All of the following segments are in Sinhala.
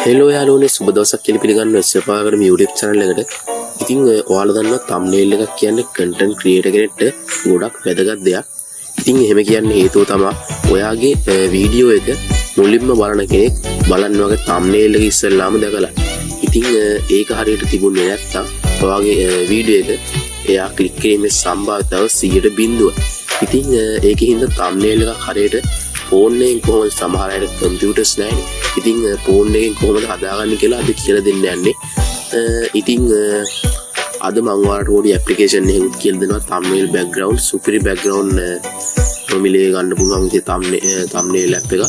හෙලෝ යාළුවනේ සුබ දවසක් කියලා පිළිගන්නවා ඉස්සපාකටම YouTube channel එකට. ඉතින් ඔයාලා දන්නවා thumbnail එකක් කියන්නේ content creator කෙනෙක්ට ගොඩක් වැදගත් දෙයක්. ඉතින් එහෙම කියන්න හේතුව තමයි ඔයාගේ වීඩියෝ එක මුලින්ම බලන කෙනෙක් බලන්න වගේ thumbnail එක ඉස්සෙල්ලාම දැකලා. ඉතින් ඒක හරියට තිබුණේ නැත්තම් ඔයාගේ වීඩියෝ එක එයා ක්ලික් කිරීමේ සම්භාවිතාව 100%. ඉතින් ඒකෙන් thumbnail එකක් හරියට ෆෝන් එකෙන් කොහොමද සමහර අය කම්පියුටර්ස් නැහැනේ. ඉතින් ෆෝන් එකෙන් කොහොමද හදාගන්නේ කියලා අද කියලා දෙන්න යන්නේ. ඉතින් අද මම ඔයාලට පොඩි ඇප්ලිකේෂන් එකක් කියලා දෙනවා. thumbnail background සුපිරි background නොමිලේ ගන්න පුළුවන් thumbnail app එක.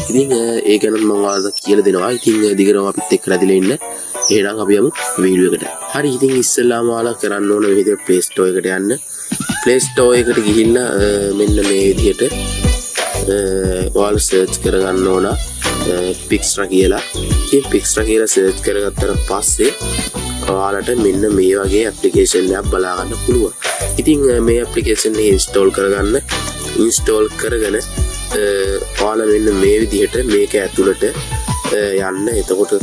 ඉතින් ඒ ගැන මම ඔයාලට කියලා දෙනවා. ඉතින් දිගටම අපිත් එක්ක රැඳිලා ඉන්න. එහෙනම් අපි යමු වීඩියෝ එකට. හරි ඉතින් ඉස්සෙල්ලාම ඔයාලා කරන්න ඕන මේ විදිහට Play Store එකට යන්න. Play Store එකට ගිහිල්ලා මෙන්න මේ විදිහට ඔයාලා සර්ච් කරගන්න ඕන Pixra කියලා. ඉතින් Pixra කියලා සර්ච් කරගත්තට පස්සේ ඔයාලට මෙන්න මේ වගේ ඇප්ලිකේෂන් එකක් බලා ගන්න පුළුවන්. ඉතින් මේ ඇප්ලිකේෂන් එක ඉන්ස්ටෝල් කරගන්න. ඉන්ස්ටෝල් කරගෙන ඔයාලා මෙන්න මේ විදිහට මේක ඇතුළට යන්න. එතකොට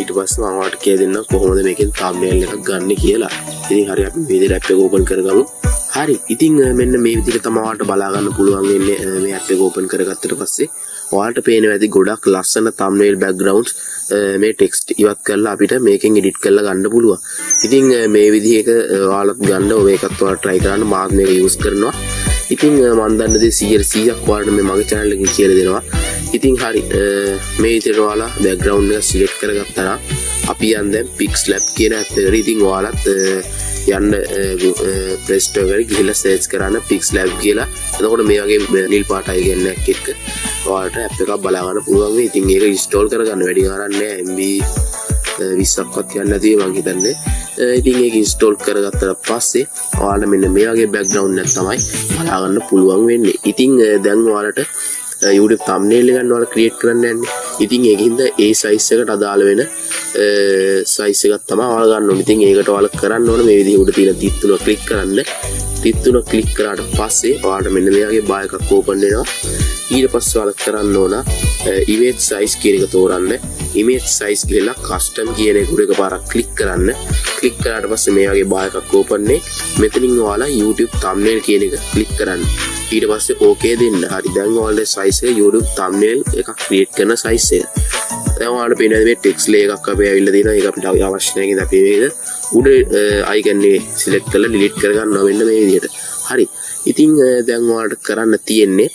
ඊට පස්සේ මම ඔයාලට කියලා දෙන්නම් කොහොමද මේකෙන් thumbnail එකක් ගන්න කියලා. ඉතින් හරි අපි මේ විදිහට app එක open කරගමු. හරි ඉතින් මෙන්න මේ විදිහට තමයි ඔයාලට බලා ගන්න පුළුවන් වෙන්නේ මේ app එක open කරගත්තට පස්සේ. ඔයාලට පේනවා ඇති ගොඩක් ලස්සන thumbnail backgrounds මේ text ඉවත් කරලා අපිට මේකෙන් edit කරලා ගන්න පුළුවන්. ඉතින් මේ විදිහක ඔයාලත් ගන්න මේකත් ඔයාලා try කරන්න මාත් මේක use කරනවා. ඉතින් මම දන්න දේ 100%ක් ඔයාලට මේ මගේ channel එකකින් කියලා දෙනවා. ඉතින් හරි මේ විදිහට ඔයාලා background එක select කරගත්තා නම් අපි යන් දැන් Pixlab කියන app එකට. ඉතින් ඔයාලත් යන්න Play Store එකට ගිහිල්ලා search කරන්න Pixlab කියලා. එතකොට මේ වගේ නිල් පාටයි ගන්නක් එක්ක ඔයාලට app එකක් බලා ගන්න පුළුවන් වෙයි. ඉතින් ඒක install කරගන්න වැඩි ගාණක් නෑ. MB 20ක්වත් යන්න නැති මං හිතන්නේ. ඉතින් ඒක install කරගත්තට පස්සේ ඔයාලට මෙන්න මේ වගේ background එකක් තමයි බලා ගන්න පුළුවන් වෙන්නේ. ඉතින් දැන් ඔයාලට YouTube thumbnail එක ගන්න ඔයාලා create කරන්න යන්නේ. ඉතින් ඒකින්ද ඒ size එකට අදාළ වෙන size එකක් තමයි ඔයාලා ගන්න ඕනේ. ඉතින් ඒකට ඔයාලා කරන්න ඕනේ මේ විදිහ උඩ තියෙන තිත් තුන click කරන්න. තිත් තුන click කරාට පස්සේ ඔයාලට මෙන්න මේ වගේ bar එකක් open වෙනවා. ඊට පස්සේ ඔයාලා කරන්න ඕන image size කියන එක තෝරන්න. image size කියලා custom කියන එක උඩ එකපාරක් click කරන්න. click කරාට පස්සේ මේ වගේ bar එකක් open වෙන්නේ. මෙතනින් ඔයාලා YouTube thumbnail කියන එක click කරන්න. ඊට පස්සේ okay දෙන්න. හරි දැන් ඔයාලගේ size එක YouTube thumbnail එකක් create කරන size එක. දැන් ඔයාලට පේනවා මේ text layer එකක් අපේ ඇවිල්ලා තියෙනවා. ඒක අපිට අවශ්‍ය නැහැ නේද? අපි මේක උඩ icon එක select කරලා delete කරගන්නවා මෙන්න මේ විදිහට. හරි. ඉතින් දැන් ඔයාලට කරන්න තියෙන්නේ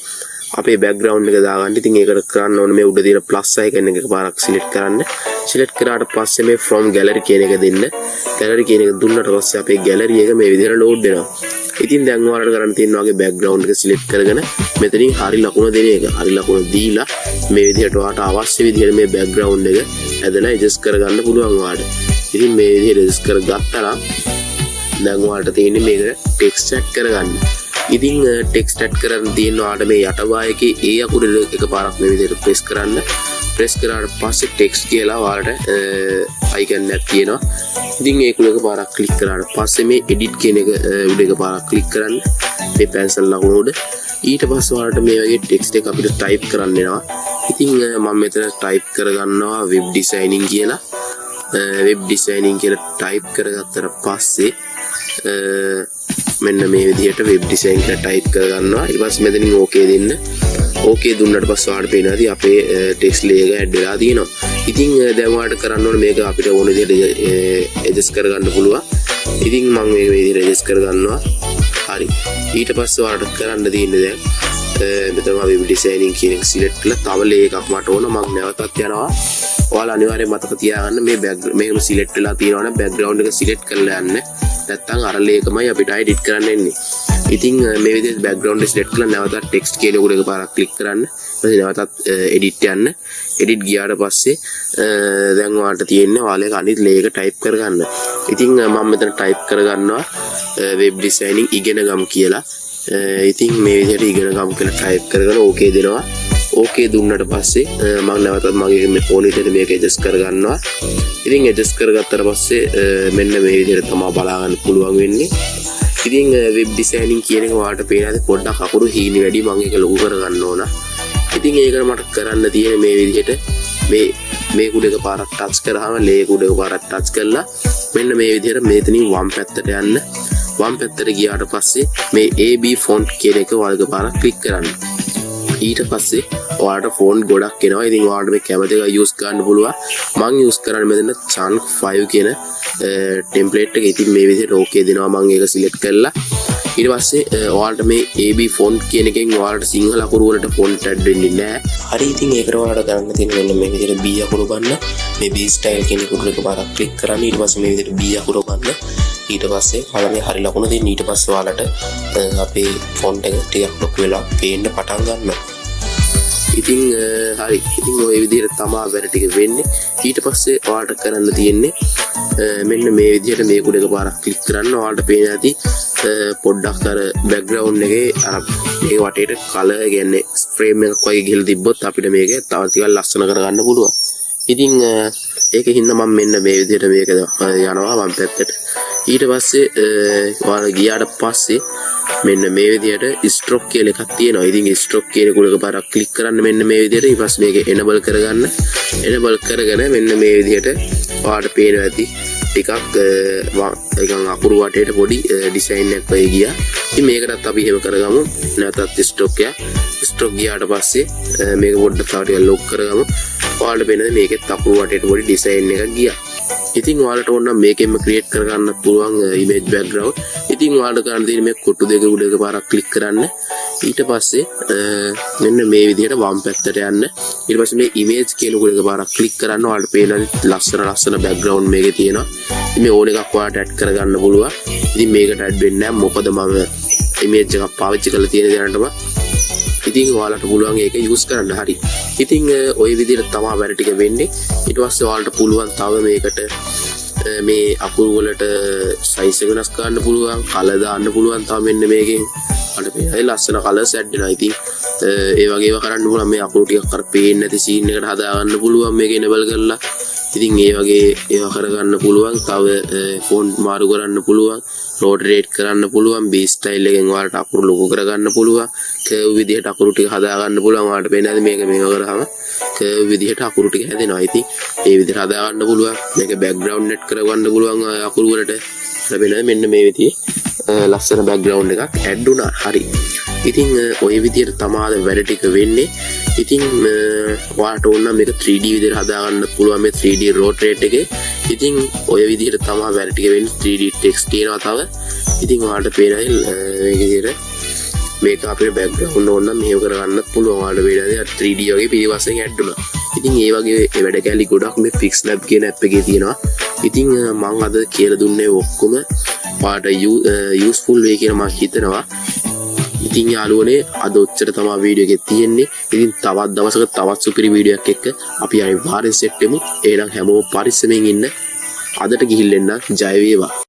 අපේ background එක දාගන්න. ඉතින් ඒකට කරන්න ඕනේ මේ උඩ තියෙන plus icon එක එකපාරක් select කරන්න. select කරාට පස්සේ මේ from gallery කියන එක දෙන්න. gallery කියන එක දුන්නට පස්සේ අපේ gallery එක මේ විදිහට load වෙනවා. ඉතින් දැන් ඔයාලට කරන්න තියෙන වගේ background එක select කරගෙන මෙතනින් හරි ලකුණ දෙන එක. හරි ලකුණ දීලා මේ විදිහට ඔයාලට අවශ්‍ය විදිහට මේ background එක ඇදලා adjust කරගන්න පුළුවන් ඔයාලට. ඉතින් මේ විදිහට adjust කරගත්තා නම් දැන් ඔයාලට තියෙන්නේ මේක text add කරගන්න. ඉතින් text add කරන්න තියෙන ඔයාලට මේ යටවායකේ ඒ අකුර එකපාරක් මේ විදිහට press කරන්න. press කරාට පස්සේ text කියලා ඔයාලට icon එකක් තියෙනවා. ඉතින් ඒක එකපාරක් click කරාට පස්සේ මේ edit කියන එක උඩ එකපාරක් click කරන්න. මේ pencil ලකුණ උඩ. ඊට පස්සේ ඔයාලට මේ වගේ text එක අපිට type කරන්න එනවා. ඉතින් මම මෙතන type කරගන්නවා web designing කියලා. web designing කියලා type කරගත්තට පස්සේ මෙන්න මේ විදිහට web design කියලා type කරගන්නවා. ඊට පස්සේ මෙතනින් okay දෙන්න. okay දුන්නාට පස්සේ ඔයාලට පේනවා අපේ text layer එක add වෙලා තියෙනවා. ඉතින් දැන් ඔයාලට කරන්න ඕනේ මේක අපිට ඕන විදිහට adjust කරගන්න පුළුවන්. ඉතින් මම මේ විදිහට adjust කරගන්නවා. හරි. ඊට පස්සේ ඔයාලට කරන්න තියෙන්නේ දැන් මෙතන web designing කියන එක select කරලා තව layer එකක් මට ඕන. මම නැවතත් යනවා. ඔයාලා අනිවාර්යෙන් මතක තියාගන්න මේ මේකම select වෙලා තියෙනවා නම් background එක select කරලා යන්න. නැත්තම් අර ලේකමයි අපිට edit කරන්න එන්නේ. ඉතින් මේ විදිහට background එක select කරලා නැවතත් text කියන එක උඩ එකපාරක් click කරන්න. ඊට නැවතත් edit යන්න. edit ගියාට පස්සේ දැන් ඔයාලට තියෙන්නේ ඔයාලගේ අනිත් layer එක type කරගන්න. ඉතින් මම මෙතන type කරගන්නවා web designing ඉගෙන ගමු කියලා. ඉතින් මේ විදිහට ඉගෙන ගමු කියලා type කරගෙන okay දෙනවා. okay දුන්නට පස්සේ මම නැවතත් මගේ මේ ෆෝන් එකට මේක adjust කරගන්නවා. ඉතින් adjust කරගත්තට පස්සේ මෙන්න මේ විදිහට තමයි බලා ගන්න පුළුවන් වෙන්නේ. ඉතින් web designing කියන එක ඔයාලට පේනවාද පොඩ්ඩක් අකුරු හීනි වැඩි මම ඒක ලොකු කරගන්න ඕන. ඉතින් ඒකට මට කරන්න තියෙන මේ විදිහට මේ මේ කුඩ එක පාරක් ටච් කරාම ලේ කුඩ එක පාරක් ටච් කරලා මෙන්න මේ විදිහට මෙතනින් වම් පැත්තට යන්න. වම් පැත්තට ගියාට පස්සේ මේ AB font කියන එක ඔයාලගේ පාරක් ක්ලික් කරන්න. ඊට පස්සේ ඔයාලට ෆෝන්ට් ගොඩක් එනවා. ඉතින් ඔයාලට මේ කැමති එක යූස් කරන්න පුළුවන්. මම යූස් කරන්නේ මෙතන chunk 5 කියන ටෙම්ප්ලේට් එක. ඉතින් මේ විදිහට ඕකේ දෙනවා මම ඒක සිලෙක්ට් කරලා. ඊට පස්සේ ඔයාලට මේ AB font කියන එකෙන් ඔයාලට සිංහල අකුරු වලට font add වෙන්නේ නැහැ. හරි ඉතින් ඒකට ඔයාලට කරන්න තියෙන මෙන්න මේ විදිහට B අකුර ගන්න. මේ B style කියන අකුර එක පාරක් ක්ලික් කරන්න. ඊට පස්සේ මේ විදිහට B අකුර ගන්න. ඊට පස්සේ කලමේ හරි ලකුණ දෙන්න. ඊට පස්සේ ඔයාලට අපේ font එක ටිකක් ලොකු වෙලා පේන්න පටන් ගන්නවා. ඉතින් හරි ඉතින් ඔය විදිහට තමයි වැඩ ටික වෙන්නේ. ඊට පස්සේ ඔයාලට කරන්න තියෙන්නේ මෙන්න මේ විදිහට මේ කුඩ එක පාරක් ක්ලික් කරන්න. ඔයාලට පේන ඇති පොඩ්ඩක් අර බෑග්ග්‍රවුන්ඩ් එකේ අර මේ වටේට කලර් කියන්නේ ෆ්‍රේම් එකක් වගේ ගිහලා තිබ්බොත් අපිට මේක තව ටිකක් ලස්සන කරගන්න පුළුවන්. ඉතින් ඒකෙන් හින්දා මම මෙන්න මේ විදිහට මේක යනවා වම් පැත්තට. ඊට පස්සේ ඔයාලා ගියාට පස්සේ මෙන්න මේ විදිහට ස්ට්‍රෝක් කියලා එකක් තියෙනවා. ඉතින් ස්ට්‍රෝක් කියන කුලක පාරක් ක්ලික් කරන්න මෙන්න මේ විදිහට. ඊට පස්සේ මේක එනබල් කරගන්න. එනබල් කරගෙන මෙන්න මේ විදිහට ඔයාලට පේනවා ඇති ටිකක් නිකන් අකුරු වටේට පොඩි ඩිසයින් එකක් වගේ ගියා. ඉතින් මේකටත් අපි එහෙම කරගමු. නැවතත් ස්ට්‍රෝක් එක. ස්ට්‍රෝක් ගියාට පස්සේ මේක පොඩ්ඩක් තව ටිකක් ලොක් කරගමු. ඔයාලට පේනද මේකෙත් අකුරු වටේට පොඩි ඩිසයින් එකක් ගියා. ඉතින් ඔයාලට ඕන නම් මේකෙන්ම ක්‍රියේට් කරගන්න පුළුවන් ඉමේජ් බෑග්ග්‍රවුන්ඩ්. ඉතින් ඔයාලට කරන්න තියෙන්නේ මේ කොටු දෙක උඩ එක පාරක් ක්ලික් කරන්න. ඊට පස්සේ මෙන්න මේ විදිහට වම් පැත්තට යන්න. ඊට පස්සේ මේ ඉමේජ් කියන උඩ එක පාරක් ක්ලික් කරන්න. ඔයාලට පේන ලස්සන බෑග්ග්‍රවුන්ඩ් මේකේ තියෙනවා. ඉතින් මේ ඕන එකක් ඔයාලට ඇඩ් කරගන්න පුළුවන්. ඉතින් මේකට ඇඩ් වෙන්නේ නැහැ. මොකද මම ඉමේජ් එකක් පාවිච්චි කරලා තියෙන දැනටම. ඉතින් ඔයාලට පුළුවන් ඒක යූස් කරන්න. හරි. ඉතින් ওই විදිහට තමයි වැඩ ටික වෙන්නේ. ඊට පස්සේ ඔයාලට පුළුවන් තව මේකට මේ අකුරු වලට සයිස් එක වෙනස් කරන්න පුළුවන්, කලර් දාන්න පුළුවන්. තව මෙන්න මේකෙන් අපිට මේ ලස්සන කලර්ස් ඇඩ් වෙනවා. ඉතින් ඒ වගේ ඒවා කරන්න පුළුවන්. මේ අකුරු ටිකක් අර පේන්නේ නැති සීන් එකට හදා ගන්න පුළුවන් මේක එනබල් කරලා. ඉතින් ඒ වගේ ඒවා කරගන්න පුළුවන්. තව ෆොන්ට් මාරු කරන්න පුළුවන්, රෝටේට් කරන්න පුළුවන්. B ස්ටයිල් එකෙන් ඔයාලට අකුරු ලොකු කරගන්න පුළුවන්. කර්ව් විදිහට අකුරු ටික හදා ගන්න පුළුවන්. ඔයාලට පේනද මේක මේව කරාම කර්ව් විදිහට අකුරු ටික හැදෙනවා. ඉතින් ඒ විදිහට හදා ගන්න පුළුවන්. මේක බෑග්ග්‍රවුන්ඩ් නෙට් කරගන්න පුළුවන් අකුරු වලට. ලැබෙනද මෙන්න මේ විදිහේ ලස්සන බෑග්ග්‍රවුන්ඩ් එකක් ඇඩ් වුණා. හරි. ඉතින් ඔය විදිහට තමයි වැඩ ටික වෙන්නේ. ඉතින් ඔයාලට ඕන නම් මේක 3D විදිහට හදා ගන්න පුළුවන් මේ 3D rotate එකේ. ඉතින් ඔය විදිහට තමයි වැඩ ටික වෙන්නේ. 3D text තියෙනවා තව. ඉතින් ඔයාලට පේනයි මේක විදිහට මේක අපේ බෑග්ග්‍රවුන්ඩ් ඕන නම් මේව කරගන්න පුළුවන්. ඔයාලට වේලාවේ 3D වගේ පිළිවසෙන් ඇඩ් වුණා. ඉතින් ඒ වගේ වැඩ කැලි ගොඩක් මේ PixLab කියන app එකේ තියෙනවා. ඉතින් මම අද කියලා දුන්නේ ඔක්කොම පාට යූස්ෆුල් වේ කියලා මම හිතනවා. ඉතින් යාළුවනේ අද ඔච්චර තමයි වීඩියෝ එකේ තියෙන්නේ. ඉතින් තවත් දවසක තවත් සුපිරි වීඩියෝ එකක් එක්ක අපි අනිවාර්යෙන් සෙට් වෙමු. එහෙනම් හැමෝම පරිස්සමෙන් ඉන්න. අදට ගිහිල්ලා එන්න. ජය වේවා.